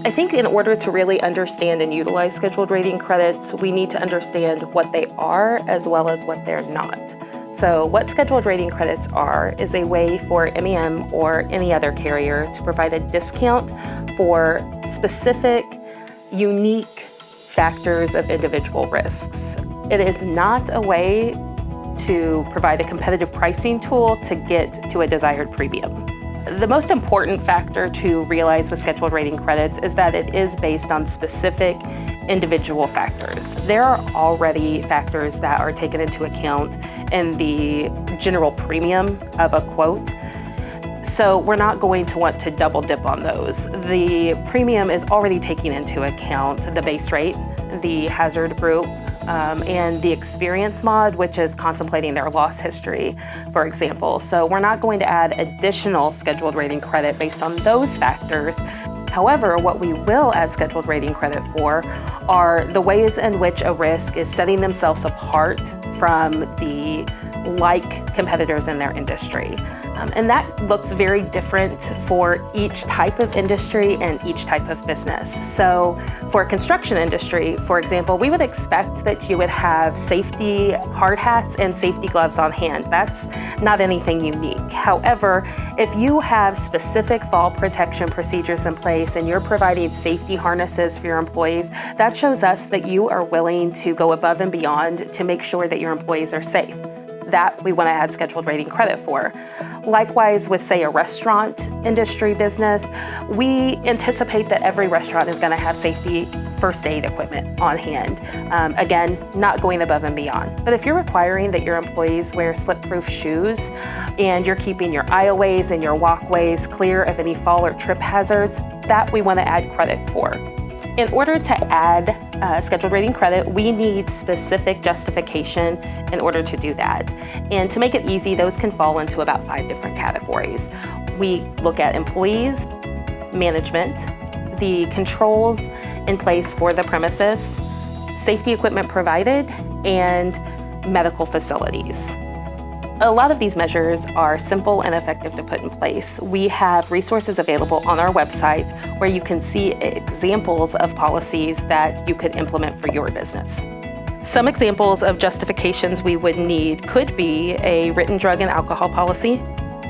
I think in order to really understand and utilize scheduled rating credits, we need to understand what they are as well as what they're not. So what scheduled rating credits are is a way for MEM or any other carrier to provide a discount for specific, unique factors of individual risks. It is not a way to provide a competitive pricing tool to get to a desired premium. The most important factor to realize with scheduled rating credits is that it is based on specific individual factors. There are already factors that are taken into account in the general premium of a quote. So we're not going to want to double dip on those. The premium is already taking into account the base rate, the hazard group, and the experience mod, which is contemplating their loss history, for example. So we're not going to add additional scheduled rating credit based on those factors. However, what we will add scheduled rating credit for are the ways in which a risk is setting themselves apart from the like competitors in their industry. And that looks very different for each type of industry and each type of business. So for construction industry, for example, we would expect that you would have safety hard hats and safety gloves on hand. That's not anything unique. However, if you have specific fall protection procedures in place and you're providing safety harnesses for your employees, that shows us that you are willing to go above and beyond to make sure that your employees are safe. That we want to add scheduled rating credit for. Likewise, with, say, a restaurant industry business, we anticipate that every restaurant is going to have safety first aid equipment on hand. Again, not going above and beyond. But if you're requiring that your employees wear slip-proof shoes and you're keeping your aisleways and your walkways clear of any fall or trip hazards, that we want to add credit for. In order to add scheduled rating credit, we need specific justification in order to do that. And to make it easy, those can fall into about 5 different categories. We look at employees, management, the controls in place for the premises, safety equipment provided, and medical facilities. A lot of these measures are simple and effective to put in place. We have resources available on our website where you can see examples of policies that you could implement for your business. Some examples of justifications we would need could be a written drug and alcohol policy,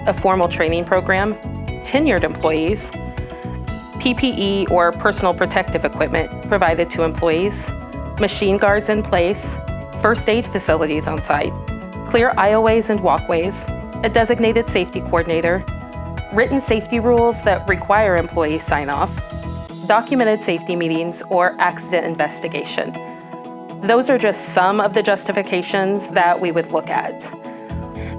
a formal training program, tenured employees, PPE or personal protective equipment provided to employees, machine guards in place, first aid facilities on site, clear aisleways and walkways, a designated safety coordinator, written safety rules that require employee sign-off, documented safety meetings, or accident investigation. Those are just some of the justifications that we would look at.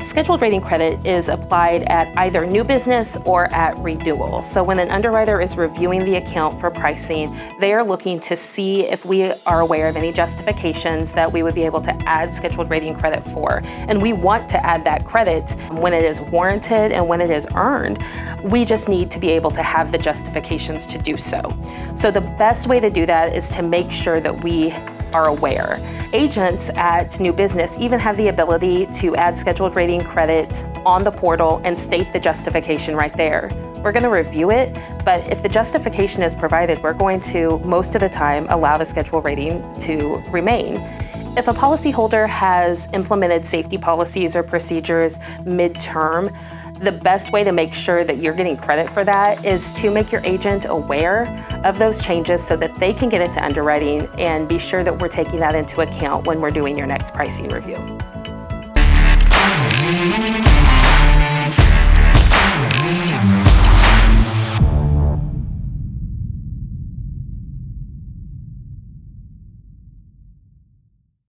Scheduled rating credit is applied at either new business or at renewal. So when an underwriter is reviewing the account for pricing, they are looking to see if we are aware of any justifications that we would be able to add scheduled rating credit for. And we want to add that credit when it is warranted and when it is earned. We just need to be able to have the justifications to do so. So the best way to do that is to make sure that we are aware. Agents at new business even have the ability to add scheduled rating credit on the portal and state the justification right there. We're going to review it, but if the justification is provided, we're going to, most of the time, allow the scheduled rating to remain. If a policyholder has implemented safety policies or procedures mid-term, the best way to make sure that you're getting credit for that is to make your agent aware of those changes so that they can get into underwriting and be sure that we're taking that into account when we're doing your next pricing review.